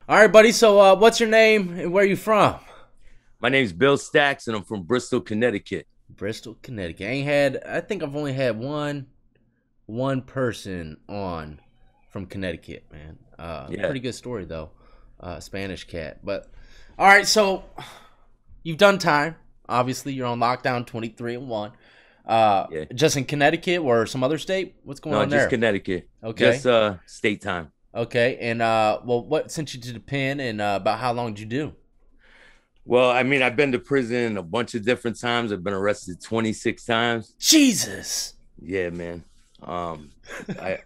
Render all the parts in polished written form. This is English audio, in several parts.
All right, buddy. So, what's your name and where are you from? My name's Bill Stacks, and I'm from Bristol, Connecticut. Bristol, Connecticut. I think I've only had one person on from Connecticut, man. Yeah, Pretty good story though. Spanish cat. But all right, so you've done time. Obviously, you're on lockdown 23 and 1. yeah. Just in Connecticut or some other state? What's going No, on just there? Connecticut. Okay. Just state time. Okay. And well, what sent you to the pen and about how long did you do? Well, I mean, I've been to prison a bunch of different times. I've been arrested 26 times. Jesus. Yeah, man. I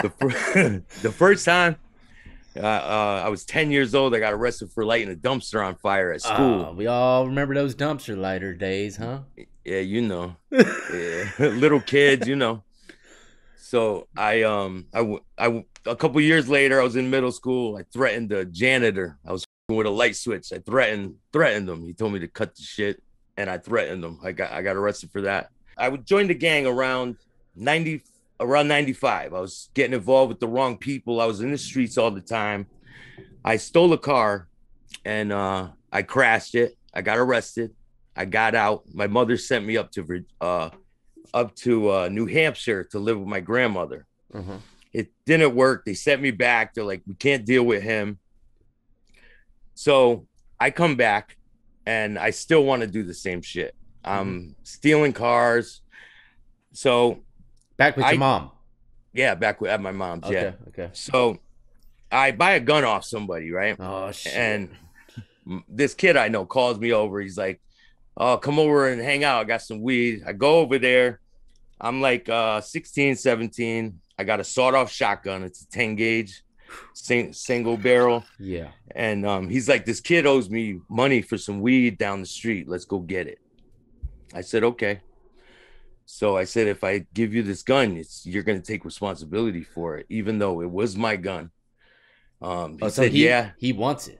the first time I was 10 years old. I got arrested for lighting a dumpster on fire at school. We all remember those dumpster lighter days, huh? Yeah, you know. Yeah, little kids. So a couple years later, I was in middle school. I threatened the janitor. I was with a light switch. I threatened him. He told me to cut the shit, and I threatened him. I got arrested for that. I would join the gang around 95. I was getting involved with the wrong people. I was in the streets all the time. I stole a car, and I crashed it. I got arrested. I got out. My mother sent me up to New Hampshire to live with my grandmother. Uh-huh. It didn't work. They sent me back. They're like, we can't deal with him. So I come back and I still want to do the same shit. Hmm. I'm stealing cars. So Back with your I, mom. yeah, back at my mom's. Yeah. Okay, okay. So I buy a gun off somebody, right? Oh shit. And this kid I know calls me over. He's like, oh, come over and hang out. I got some weed. I go over there. I'm like 16, 17. I got a sawed off shotgun. It's a 10 gauge single barrel. Yeah. And he's like, this kid owes me money for some weed down the street. Let's go get it. I said, okay. So I said, if I give you this gun, you're going to take responsibility for it, even though it was my gun. He Oh, so said, he yeah, he wants it.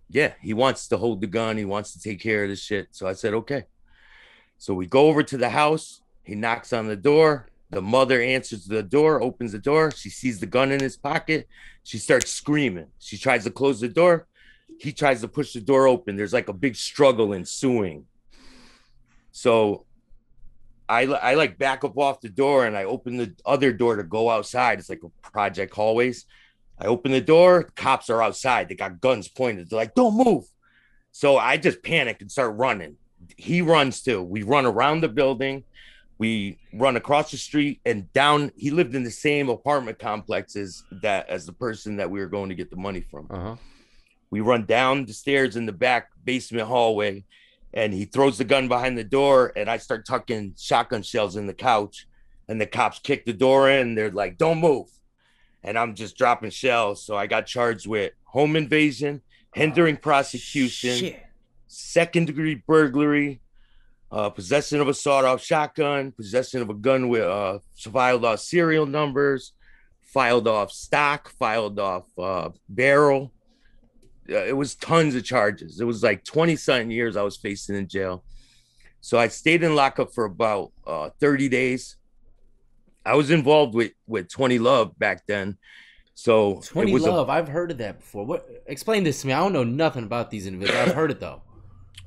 yeah, he wants to hold the gun. He wants to take care of this shit. So I said, okay. So we go over to the house. He knocks on the door. The mother answers the door, opens the door. She sees the gun in his pocket. She starts screaming. She tries to close the door. He tries to push the door open. There's like a big struggle ensuing. So I like back up off the door and I open the other door to go outside. It's like a project hallways. I open the door. Cops are outside. They got guns pointed. They're like, don't move. So I just panic and start running. He runs too. We run around the building. We run across the street and down. He lived in the same apartment complexes as the person that we were going to get the money from. Uh-huh. We run down the stairs in the back basement hallway, and he throws the gun behind the door, and I start tucking shotgun shells in the couch, and the cops kick the door in. They're like, don't move. And I'm just dropping shells. So I got charged with home invasion, hindering prosecution, Shit. second-degree burglary, possession of a sawed-off shotgun, possession of a gun with filed off serial numbers, filed off stock, filed off barrel. It was tons of charges. It was like 20-something years I was facing in jail. So I stayed in lockup for about 30 days. I was involved with 20 Love back then. So it 20 was a Love. I've heard of that before. What? Explain this to me. I don't know nothing about these individuals. I've heard it though.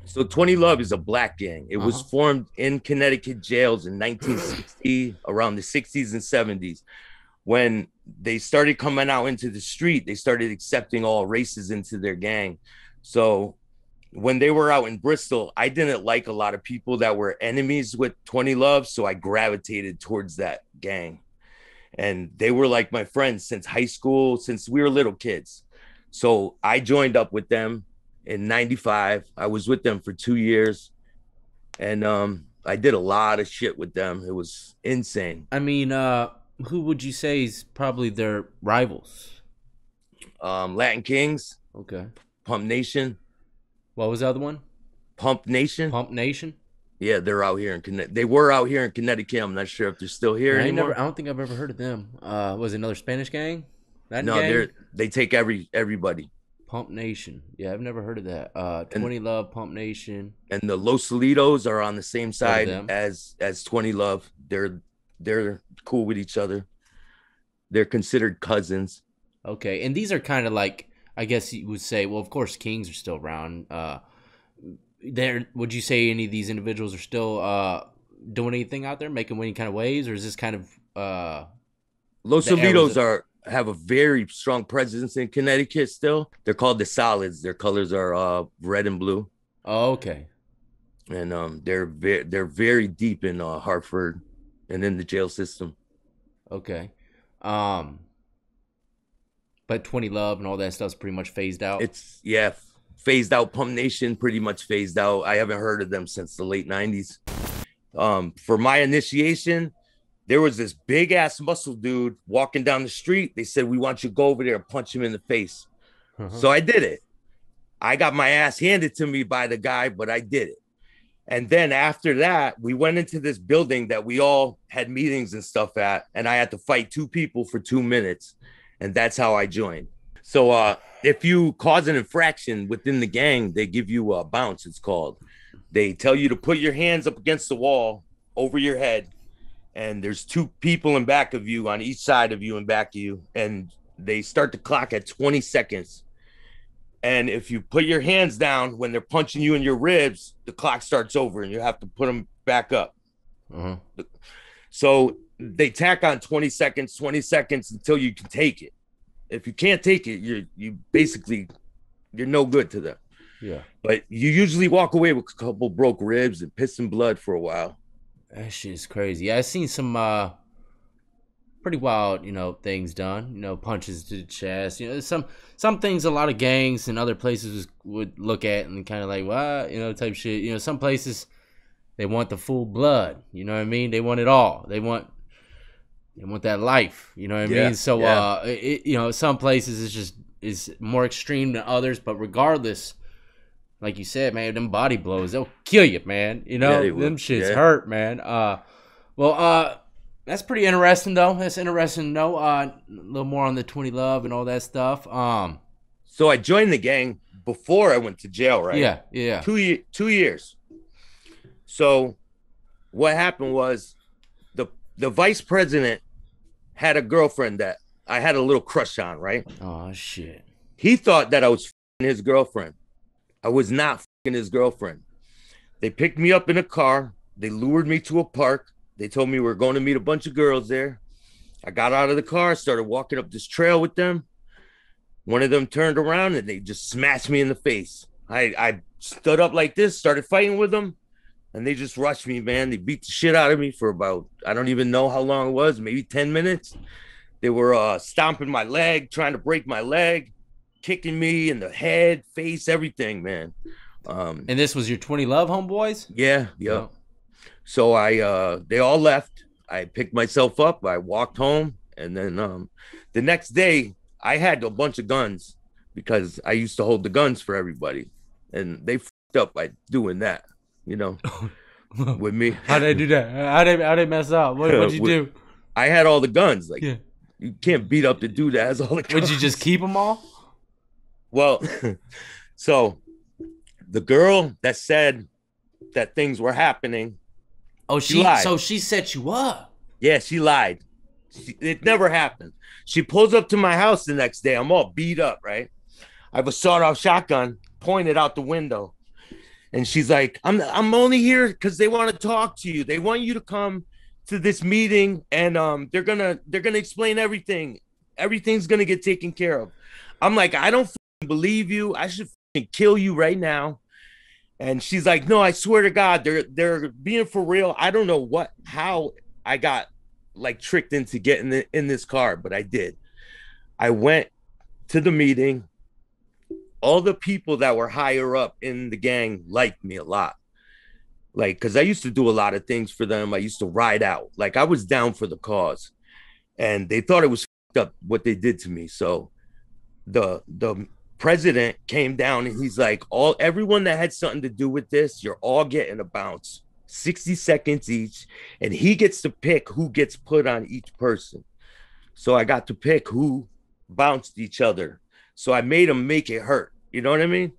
So 20 Love is a black gang. It was Uh-huh. formed in Connecticut jails in 1960, around the 60s and 70s. When they started coming out into the street, they started accepting all races into their gang. So when they were out in Bristol, I didn't like a lot of people that were enemies with 20 Love. So I gravitated towards that gang. And they were like my friends since high school, since we were little kids. So I joined up with them in 95. I was with them for 2 years. And I did a lot of shit with them. It was insane. I mean, who would you say is probably their rivals? Latin Kings, Okay. Pump Nation, What was the other one? Pump Nation. Pump Nation. Yeah, they're out here in Connecticut. They were out here in Connecticut. I'm not sure if they're still here I never. anymore. I don't think I've ever heard of them. Was it another Spanish gang? Latin No, gang? they take everybody. Pump Nation. Yeah, I've never heard of that. And 20 Love, Pump Nation. the Los Solitos are on the same Heard of side them. as 20 Love. They're cool with each other. They're considered cousins. Okay, and these are kind of like I guess you would say, well, of course, Kings are still around. There, would you say any of these individuals are still doing anything out there, making any kind of waves, or is this kind of Los the era was Solitos have a very strong presence in Connecticut still. They're called the Solids. Their colors are red and blue. Oh, okay. And they're very deep in Hartford and in the jail system. Okay. But 20 Love and all that stuff's pretty much phased out. It's phased out. Pump Nation pretty much phased out. I haven't heard of them since the late 90s. For my initiation, there was this big ass muscle dude walking down the street. They said, we want you to go over there and punch him in the face. So I did it. I got my ass handed to me by the guy, but I did it. And then after that, we went into this building that we all had meetings and stuff at, and I had to fight 2 people for 2 minutes. And that's how I joined. So if you cause an infraction within the gang, they give you a bounce, it's called. They tell you to put your hands up against the wall over your head. And there's 2 people in back of you on each side of you and back of you. And they start the clock at 20 seconds. And if you put your hands down when they're punching you in your ribs, the clock starts over and you have to put them back up. So they tack on 20 seconds until you can take it. If you can't take it, you're no good to them. Yeah. But you usually walk away with a couple broke ribs and piss and blood for a while. That shit is crazy. Yeah, I've seen some pretty wild, things done. Punches to the chest. Some things a lot of gangs and other places would look at and kind of like, what, type shit. Some places they want the full blood. You know what I mean? They want it all. They want that life. You know what I mean? So some places is more extreme than others. But regardless, like you said, man, them body blows, they'll kill you, man. Them shits hurt, man. That's pretty interesting, though. That's interesting to know. A little more on the 20 Love and all that stuff. So I joined the gang before I went to jail, right? Yeah. 2 years. So what happened was the vice president had a girlfriend that I had a little crush on, right? Oh, shit. He thought that I was f***ing his girlfriend. I was not f***ing his girlfriend. They picked me up in a car. They lured me to a park. They told me we were going to meet a bunch of girls there. I got out of the car, started walking up this trail with them. One of them turned around and they just smashed me in the face. I stood up like this, started fighting with them, and they just rushed me, man. They beat the shit out of me for about, I don't even know how long it was, maybe 10 minutes. They were stomping my leg, trying to break my leg, kicking me in the head, face, everything, man. And this was your 20 Love homeboys? Yeah. Oh. So they all left. I picked myself up. I walked home. And then the next day, I had a bunch of guns because I used to hold the guns for everybody. And they fucked up by doing that, with me. How'd they do that? How'd they mess up? What'd you do? I had all the guns. You can't beat up the dude that has all the guns. Would you just keep them all? Well, so the girl that said that things were happening. Oh, she lied. So she set you up. Yeah, she lied. It never happened. She pulls up to my house the next day. I'm all beat up, right? I have a sawed-off shotgun pointed out the window. And she's like, I'm only here because they want to talk to you. They want you to come to this meeting and they're gonna explain everything. Everything's gonna get taken care of. I'm like, I don't believe you. I should kill you right now. And she's like, no, I swear to God, they're being for real. I don't know how I got tricked into getting in this car, but I did. I went to the meeting. All the people that were higher up in the gang liked me a lot. Because I used to do a lot of things for them. I used to ride out. I was down for the cause. And they thought it was fucked up what they did to me. So the president came down and he's like, everyone that had something to do with this, you're all getting a bounce, 60 seconds each, and he gets to pick who gets put on each person. So I got to pick who bounced each other. So I made them make it hurt. You know what I mean?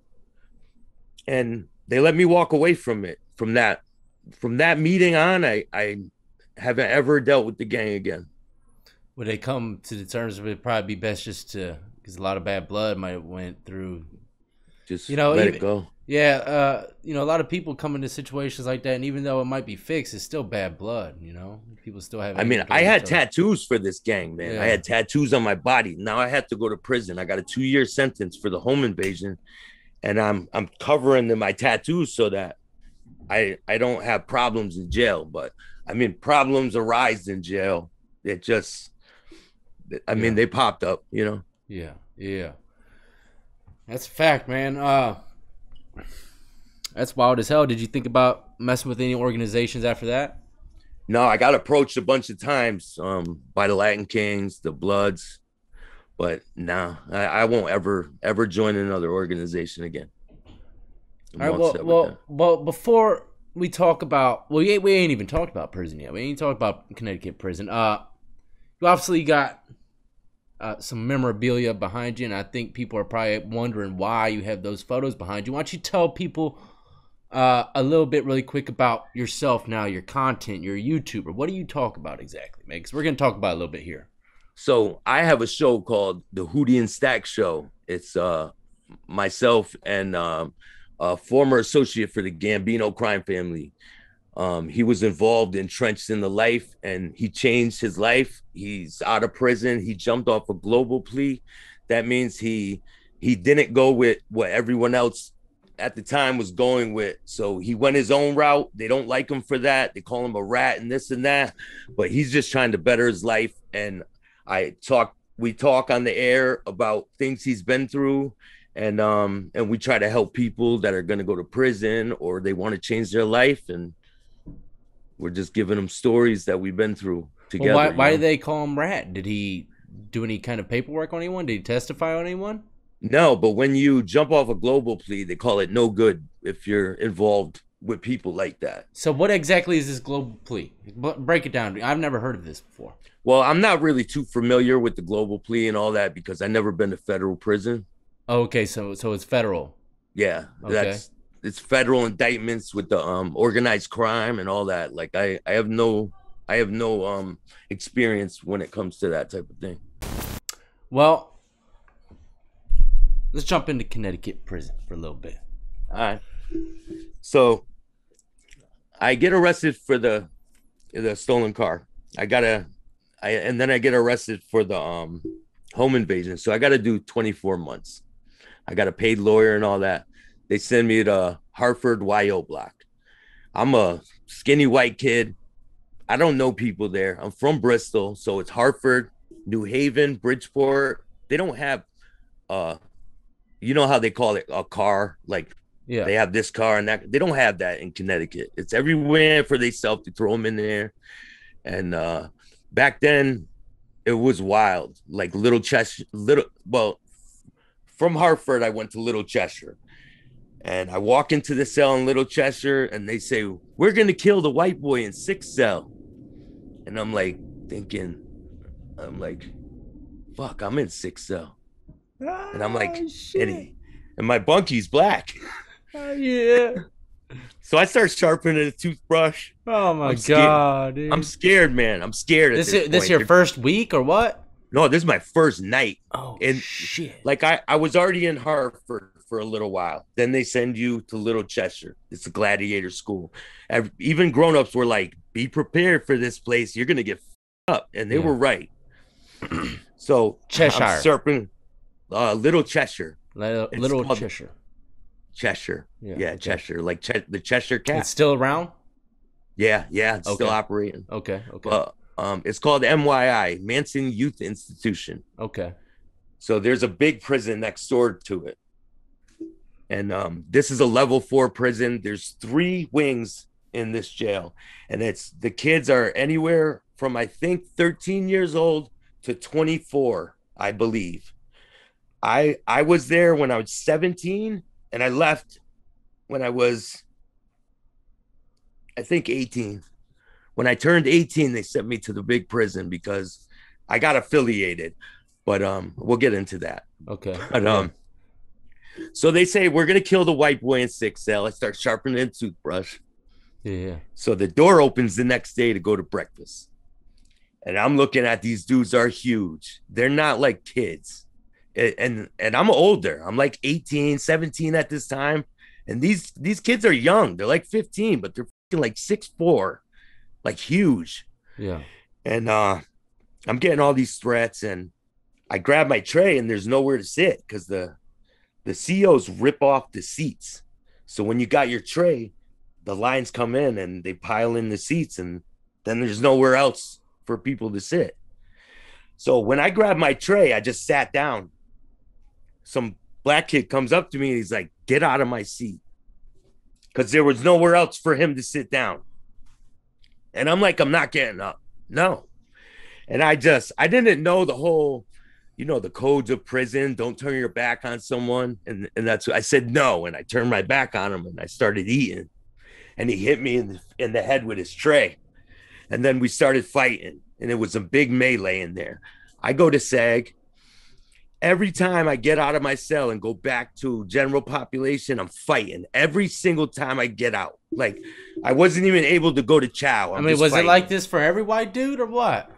And they let me walk away from it. From that meeting on, I haven't ever dealt with the gang again. Would they come to the terms of it probably be best just to because a lot of bad blood might have went through. Just You know, let even it go. yeah, you know, a lot of people come into situations like that, and even though it might be fixed, it's still bad blood. You know, people still have I mean, anger I towards each had other. tattoos for this gang, man. I Yeah. had tattoos on my body. Now I have to go to prison. I got a 2-year sentence for the home invasion, and I'm covering my tattoos so that I don't have problems in jail. But I mean, problems arise in jail. It just, I mean, Yeah. they popped up, you know. Yeah. Yeah. That's a fact, man. That's wild as hell. Did you think about messing with any organizations after that? No, I got approached a bunch of times by the Latin Kings, the Bloods, but no, I won't ever join another organization again. I'm All right. all Well, set with that. well. Before we talk about, well, we ain't even talked about prison yet. We ain't talked about Connecticut prison. You obviously got some memorabilia behind you, and I think people are probably wondering why you have those photos behind you. Why don't you tell people a little bit really quick about yourself now, your content, you're a YouTuber. What do you talk about exactly, man? Because we're going to talk about it a little bit here. So I have a show called the Hootie and Stack Show. It's myself and a former associate for the Gambino crime family. He was involved, entrenched in the life, and he changed his life. He's out of prison. He jumped off a global plea. That means he didn't go with what everyone else at the time was going with. So he went his own route. They don't like him for that. They call him a rat and this and that. But he's just trying to better his life. And we talk on the air about things he's been through. And we try to help people that are going to go to prison or they want to change their life. And we're just giving them stories that we've been through Well, together. why do they call him Rat? Did he do any kind of paperwork on anyone? Did he testify on anyone? No, but when you jump off a global plea, they call it no good if you're involved with people like that. So what exactly is this global plea? Break it down. I've never heard of this before. Well, I'm not really too familiar with the global plea and all that because I never been to federal prison. Oh, okay, so it's federal. Yeah, Okay. it's federal indictments with the organized crime and all that. Like I have no experience when it comes to that type of thing. Well, let's jump into Connecticut prison for a little bit. All right. So I get arrested for the stolen car. And then I get arrested for the home invasion. So I got to do 24 months. I got a paid lawyer and all that. They send me to Hartford YO block. I'm a skinny white kid. I don't know people there. I'm from Bristol, so it's Hartford, New Haven, Bridgeport. They don't have you know how they call it a car, like Yeah. they have this car and that. They don't have that in Connecticut. It's everywhere for themselves to throw them in there. And back then it was wild. Like from Hartford, I went to Little Cheshire. And I walk into the cell in Little Cheshire and they say, we're going to kill the white boy in 6th cell. And I'm like thinking, fuck, I'm in 6th cell. And I'm like, and my bunky's black. Oh, yeah. So I start sharpening a toothbrush. Oh my I'm scared. God, dude. I'm scared, man. I'm scared at this This point. your first week or what? No, this is my first night. Oh, And shit. like I was already in Hartford for a little while. Then they send you to Little Cheshire. It's a gladiator school. Even grown-ups were like, be prepared for this place. You're gonna get up. And they were right. So Cheshire. I'm surfing Little Cheshire. Little Cheshire. Cheshire. Yeah, Yeah, okay. Cheshire. Like the Cheshire cat. It's still around? Yeah, it's still Okay. operating. Okay. It's called MYI, Manson Youth Institution. Okay. So there's a big prison next door to it. And this is a level 4 prison. There's 3 wings in this jail. And the kids are anywhere from, I think, 13 years old to 24, I believe. I was there when I was 17 and I left when I was, I think, 18. When I turned 18, they sent me to the big prison because I got affiliated. But we'll get into that. Okay. But so they say, we're going to kill the white boy in 6th cell. I start sharpening a toothbrush. Yeah. So the door opens the next day to go to breakfast. And I'm looking at these dudes are huge. They're not like kids. and I'm older. I'm like 18, 17 at this time. And these kids are young. They're like 15, but they're like 6'4", like huge. Yeah. And I'm getting all these threats, and I grab my tray, and there's nowhere to sit because the COs rip off the seats. So when you got your tray, the lines come in and they pile in the seats, and then there's nowhere else for people to sit. So when I grabbed my tray, I just sat down. Some black kid comes up to me and he's like, "Get out of my seat," because there was nowhere else for him to sit down. And I'm like, "I'm not getting up. No." And I didn't know the whole, the codes of prison. Don't turn your back on someone. And that's what I said, no. And I turned my back on him and I started eating. And he hit me in the head with his tray. And then we started fighting. And it was a big melee in there. I go to SAG. Every time I get out of my cell and go back to general population, I'm fighting. Every single time I get out. Like, I wasn't even able to go to chow. I mean, was it like this for every white dude or what?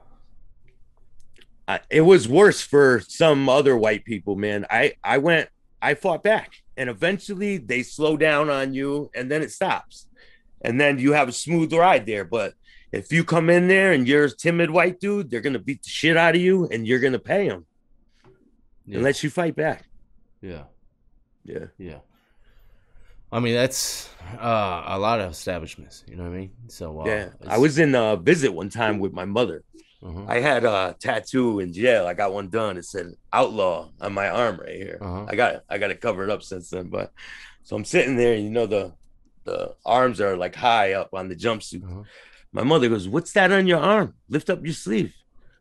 It was worse for some other white people, man. I fought back. And eventually they slow down on you and then it stops. And then you have a smooth ride there. But if you come in there and you're a timid white dude, they're going to beat the shit out of you and you're going to pay them. Yeah. Unless you fight back. Yeah. Yeah. Yeah. I mean, that's a lot of establishments. You know what I mean? So yeah. I was in a visit one time with my mother. Uh-huh. I had a tattoo in jail. I got one done. It said outlaw on my arm right here. Uh-huh. I got it covered up since then. But so I'm sitting there, and the arms are like high up on the jumpsuit. Uh-huh. My mother goes, "What's that on your arm? Lift up your sleeve."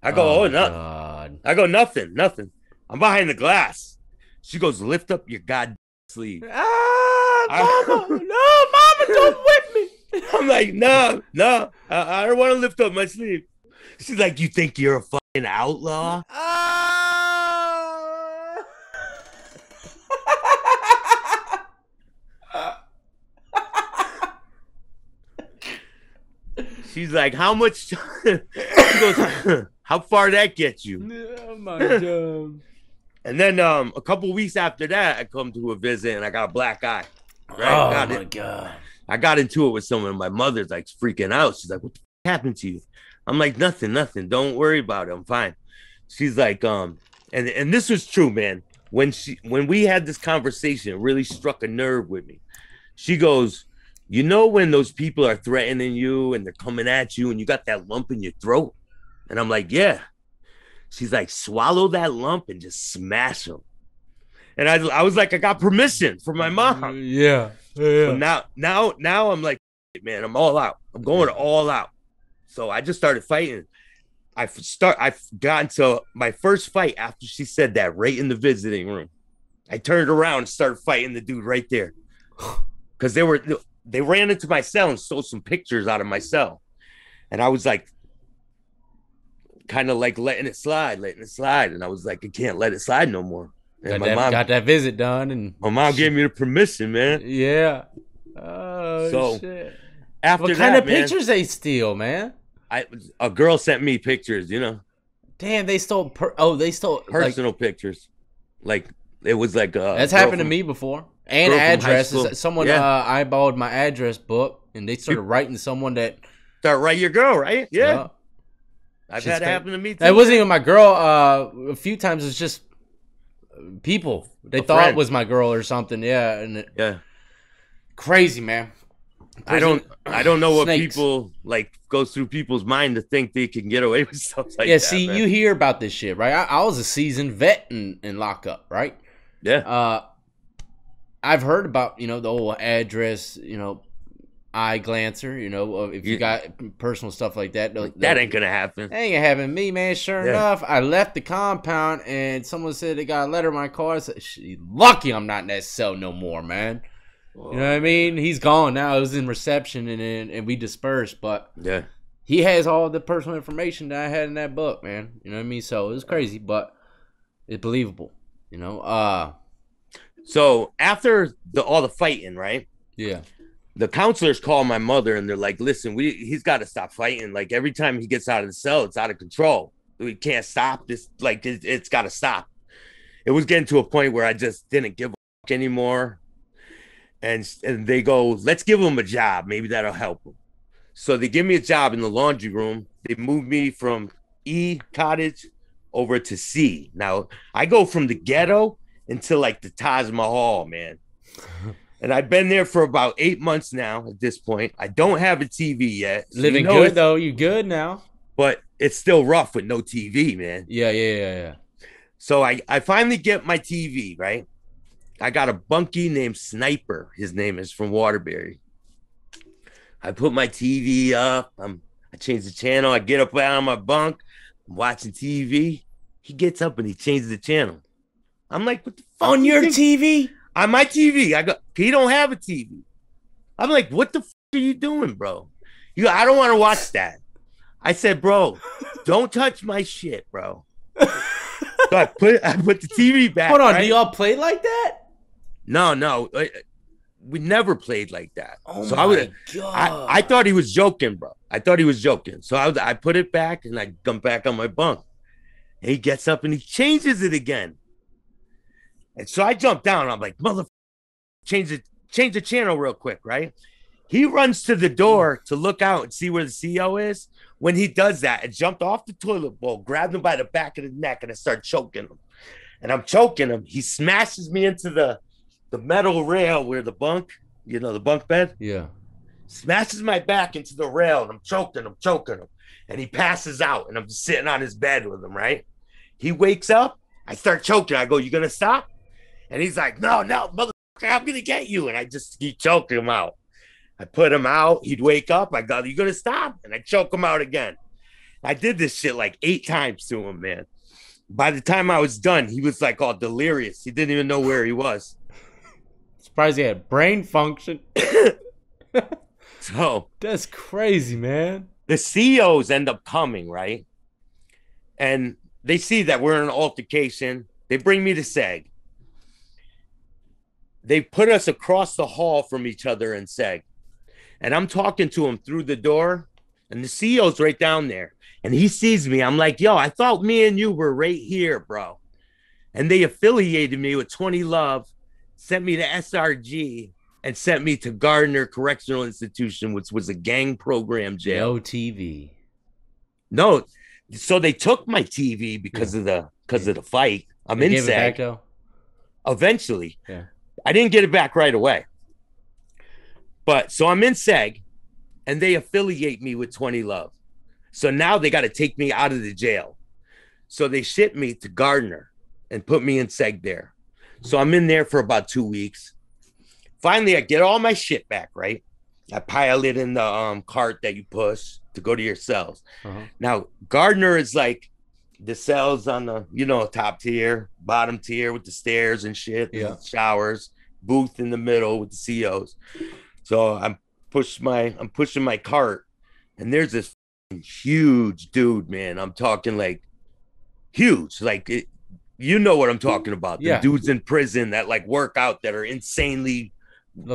I go, "Oh, nothing." God. I go, "Nothing. I'm behind the glass." She goes, "Lift up your goddamn sleeve." Mama, no, Mama, don't whip me. I'm like, no, I don't want to lift up my sleeve. She's like, "You think you're a fucking outlaw?" She's like, "How much?" She goes, "How far that gets you?" Oh my God. And then a couple weeks after that, I come to a visit and I got a black eye. Right? Oh my God. I got into it with someone. My mother's like freaking out. She's like, "What the f- happened to you?" I'm like, nothing. Don't worry about it. I'm fine. She's like, and this was true, man. When we had this conversation, it really struck a nerve with me. She goes, when those people are threatening you and they're coming at you and you got that lump in your throat? And I'm like, yeah. She's like, swallow that lump and just smash them. And I was like, I got permission from my mom. Yeah. So now I'm like, man, I'm all out. I'm going all out. So I just started fighting. I got into my first fight after she said that right in the visiting room. I turned around and started fighting the dude right there. Because they ran into my cell and stole some pictures out of my cell. And I was like, kind of like letting it slide. And I was like, I can't let it slide no more. And my mom got that visit done. And my mom gave me the permission, man. Yeah. Oh, shit. After what kind of pictures they steal, man? A girl sent me pictures, Damn, they stole personal pictures. Like it was like that's happened to me before. And addresses. Someone eyeballed my address book, and they started writing someone that start write your girl, right? Yeah. I've had it happen to me too. It wasn't even my girl. A few times it's just people they thought it was my girl or something. Yeah, and crazy, man. I don't know what people like goes through people's mind to think they can get away with stuff like that. Yeah, see, man. You hear about this shit, right? I was a seasoned vet in lockup, right? Yeah. I've heard about, the old address, eye glancer, if you got personal stuff like that. That ain't gonna happen. That ain't gonna happen to me, man. Sure enough, I left the compound and someone said they got a letter in my car. I said, lucky I'm not in that cell no more, man. You know what I mean? He's gone now. It was in reception and we dispersed, but he has all the personal information that I had in that book, man. You know what I mean? So it was crazy, but it's believable. So after all the fighting, right? Yeah. The counselors call my mother and they're like, "Listen, he's got to stop fighting. Like every time he gets out of the cell, it's out of control. We can't stop this. Like it's got to stop." it was getting to a point where I just didn't give a fuck anymore. And they go, let's give him a job. Maybe that'll help him. So they give me a job in the laundry room. They moved me from E cottage over to C. Now I go from the ghetto into like the Taj Mahal, man. And I've been there for about 8 months now at this point. I don't have a TV yet. So living good though. You good now? But it's still rough with no TV, man. Yeah. So I finally get my TV, right? I got a bunkie named Sniper. His name is from Waterbury. I put my TV up. I change the channel. I get up out of my bunk. I'm watching TV. He gets up and he changes the channel. I'm like, what the fuck? On your TV? On my TV. He don't have a TV. I'm like, what the fuck are you doing, bro? I don't want to watch that. I said, bro, don't touch my shit, bro. So I put the TV back. Hold on, right? do y'all play like that? No. We never played like that. Oh so my God. I thought he was joking, bro. I thought he was joking. So I put it back and I come back on my bunk. And he gets up and he changes it again. And so I jump down. I'm like, motherfucker, change the channel real quick, right? He runs to the door to look out and see where the CO is. When he does that, I jumped off the toilet bowl, grabbed him by the back of the neck, and I start choking him. And I'm choking him. He smashes me into the metal rail where the bunk, the bunk bed. Yeah. Smashes my back into the rail, and I'm choking him. And he passes out, and I'm just sitting on his bed with him, right? He wakes up. I start choking. I go, you going to stop? And he's like, no, motherfucker, I'm going to get you. And I just keep choking him out. I put him out. He'd wake up. I go, you going to stop? And I choke him out again. I did this shit like 8 times to him, man. By the time I was done, he was like all delirious. He didn't even know where he was. Surprised he had brain function. So that's crazy, man. The CEOs end up coming, right? And they see that we're in an altercation. They bring me to SEG. They put us across the hall from each other in SEG. And I'm talking to him through the door. And the CEO's right down there. And he sees me. I'm like, yo, I thought me and you were right here, bro. And they affiliated me with 20 Love, sent me to SRG, and sent me to Gardner Correctional Institution, which was a gang program jail. No TV. No. So they took my TV because of the fight. I'm in SEG. It back, though? Eventually. Yeah. I didn't get it back right away. But so I'm in SEG, and they affiliate me with 20 Love. So now they got to take me out of the jail. So they ship me to Gardner and put me in SEG there. So I'm in there for about 2 weeks. Finally, I get all my shit back, right? I pile it in the cart that you push to go to your cells. Uh-huh. Now, Gardner is like the cells on the, top tier, bottom tier with the stairs and shit, and showers, booth in the middle with the COs. So I'm pushing my cart, and there's this huge dude, man. I'm talking like huge, like you know what I'm talking about. The dudes in prison that like work out that are insanely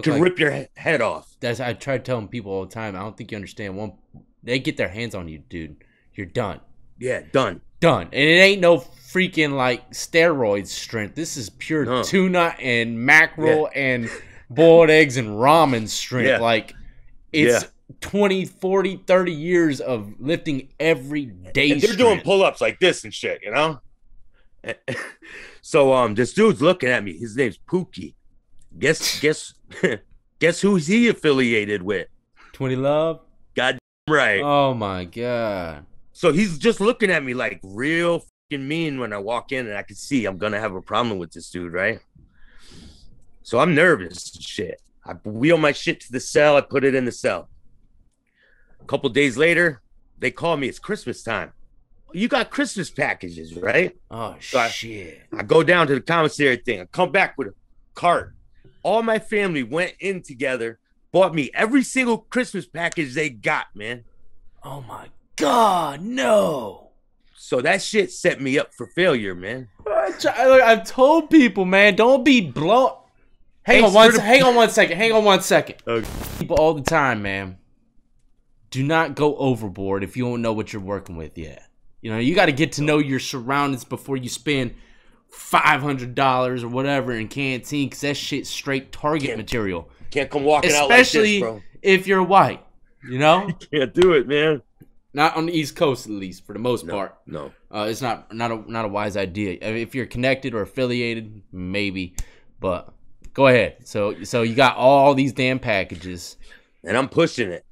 can rip your head off. I try telling people all the time. I don't think you understand. They get their hands on you, dude, you're done. Yeah, done. And it ain't no freaking like steroid strength. This is pure tuna and mackerel and boiled eggs and ramen strength. Yeah. Like it's 20, 40, 30 years of lifting every day. And they're doing pull-ups like this and shit, So this dude's looking at me. His name's Pookie. Guess who's he affiliated with? 20 Love? God right. Oh my God. So he's just looking at me like real fucking mean when I walk in, and I can see I'm gonna have a problem with this dude, right? So I'm nervous and shit. I wheel my shit to the cell. I put it in the cell. A couple days later, they call me. It's Christmas time. You got Christmas packages, right? Oh, so shit. I go down to the commissary thing. I come back with a cart. All my family went in together, bought me every single Christmas package they got, man. Oh, my God, no. So that shit set me up for failure, man. I've told people, man, don't be blown. Hang on one second. Okay. People all the time, man. Do not go overboard if you don't know what you're working with yet. You got to get to know your surroundings before you spend $500 or whatever in canteen, because that shit's straight target material. Can't come walking out like this, bro. Especially if you're white, you know? You can't do it, man. Not on the East Coast, at least, for the most part. No. It's not a wise idea. If you're connected or affiliated, maybe. But go ahead. So you got all these damn packages. And I'm pushing it.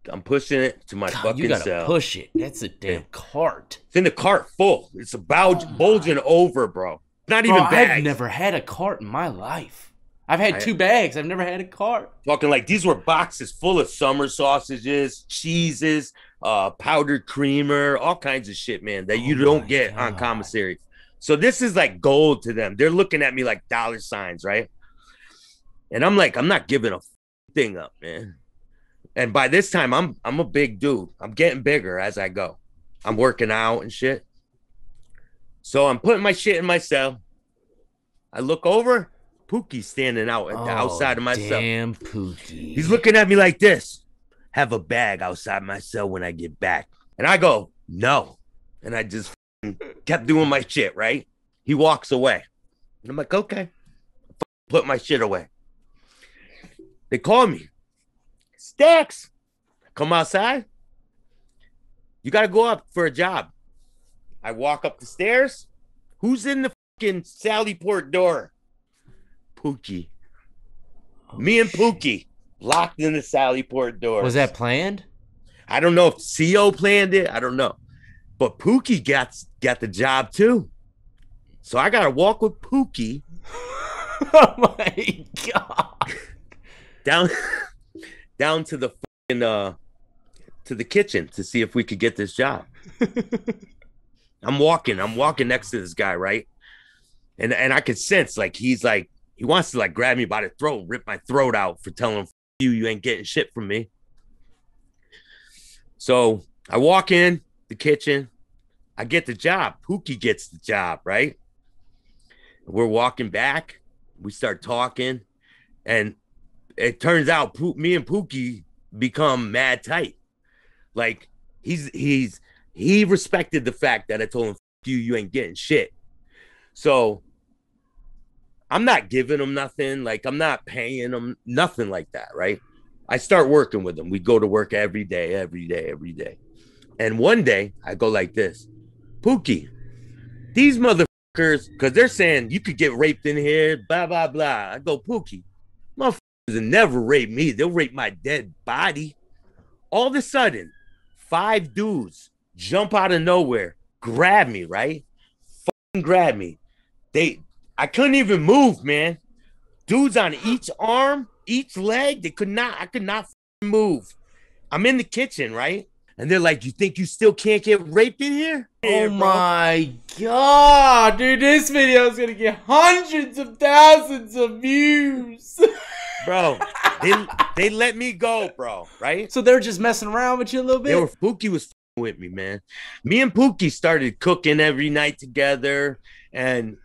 I'm pushing it to my fucking you gotta cell. Push it. That's a damn cart. It's in the cart full. It's bulging over, bro. Not even bags. I've never had a cart in my life. I've had 2 bags. I've never had a cart. Talking like these were boxes full of summer sausages, cheeses, powdered creamer, all kinds of shit, man, that you don't get on commissary. So this is like gold to them. They're looking at me like dollar signs, right? And I'm like, I'm not giving a thing up, man. And by this time, I'm a big dude. I'm getting bigger as I go. I'm working out and shit. So I'm putting my shit in my cell. I look over. Pookie's standing out at the outside of my cell. Damn Pookie. He's looking at me like this. Have a bag outside my cell when I get back. And I go, no. And I just kept doing my shit, right? He walks away. And I'm like, okay. Put my shit away. They call me. Stacks. Come outside. You got to go up for a job. I walk up the stairs. Who's in the fucking Sallyport door? Pookie. Me and Pookie locked in the Sallyport door. Was that planned? I don't know if CO planned it. I don't know. But Pookie got the job too. So I got to walk with Pookie. Oh my God. Down to the fucking to the kitchen to see if we could get this job. I'm walking next to this guy, right? And I could sense like he wants to like grab me by the throat, rip my throat out for telling him you ain't getting shit from me. So I walk in the kitchen, I get the job. Pookie gets the job, right? We're walking back, we start talking, and it turns out me and Pookie become mad tight. Like he respected the fact that I told him you ain't getting shit. So I'm not giving him nothing. Like I'm not paying him nothing like that, right? I start working with him. We go to work every day. And one day I go like this, Pookie, these motherfuckers, because they're saying you could get raped in here, blah, blah, blah. I go, Pookie, motherfuckers will never rape me. They'll rape my dead body. All of a sudden, 5 dudes jump out of nowhere, grab me, right? Fucking grab me. I couldn't even move, man. Dudes on each arm, each leg, I could not move. I'm in the kitchen, right? And they're like, you think you still can't get raped in here? Oh my God, dude, this video is gonna get hundreds of thousands of views. Bro, they let me go, bro, right? So they're just messing around with you a little bit? Pookie was with me, man. Me and Pookie started cooking every night together, and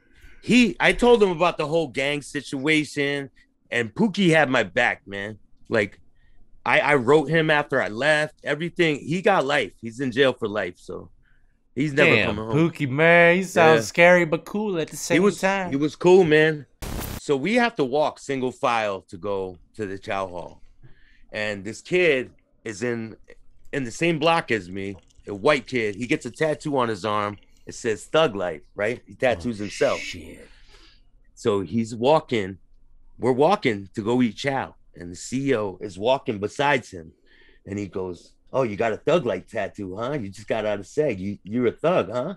I told him about the whole gang situation, and Pookie had my back, man. Like, I wrote him after I left, everything. He got life. He's in jail for life, so he's never coming home. Pookie, man, he sounds scary but cool at the same time. He was cool, man. So we have to walk single file to go to the chow hall. And this kid is in the same block as me, a white kid. He gets a tattoo on his arm. It says Thug Life, right? He tattoos himself. Shit. So we're walking to go eat chow. And the CEO is walking besides him. And he goes, oh, you got a Thug Life tattoo, huh? You just got out of SEG. You're a thug, huh?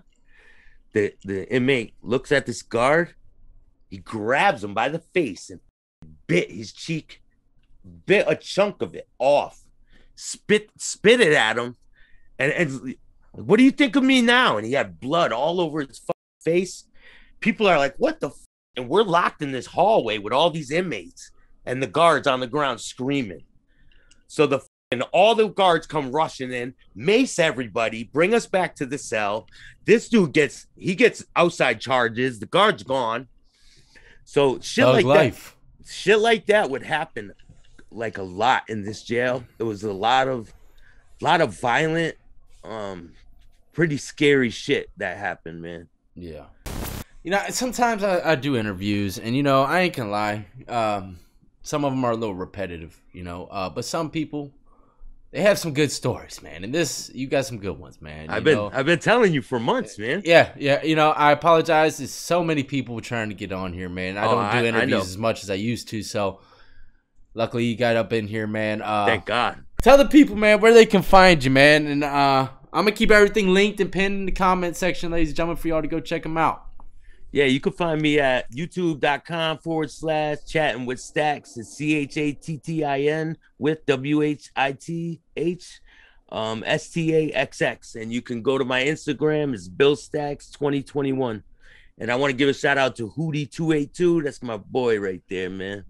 The inmate looks at this guard. He grabs him by the face and bit his cheek, bit a chunk of it off, spit it at him. And what do you think of me now? And he had blood all over his face. People are like, what the f-? And we're locked in this hallway with all these inmates and the guards on the ground screaming. So all the guards come rushing in, mace everybody, bring us back to the cell. This dude gets outside charges. The guard's gone. So shit like that would happen like a lot in this jail. It was a lot of violent, pretty scary shit that happened, man. Yeah. You know, sometimes I do interviews, and I ain't gonna lie. Some of them are a little repetitive, but some people they have some good stories, man. And you got some good ones, man. I've been telling you for months, man. Yeah, yeah. I apologize. There's so many people trying to get on here, man. I don't do I know. interviews as much as I used to, so luckily you got up in here, man. Thank God. Tell the people, man, where they can find you, man. And I'm gonna keep everything linked and pinned in the comment section, ladies and gentlemen, for y'all to go check them out. Yeah, you can find me at youtube.com/chatting with Stacks. It's CHATTIN with WHITH, and you can go to my Instagram. It's Bill Stacks 2021. And I want to give a shout out to Hootie282. That's my boy right there, man.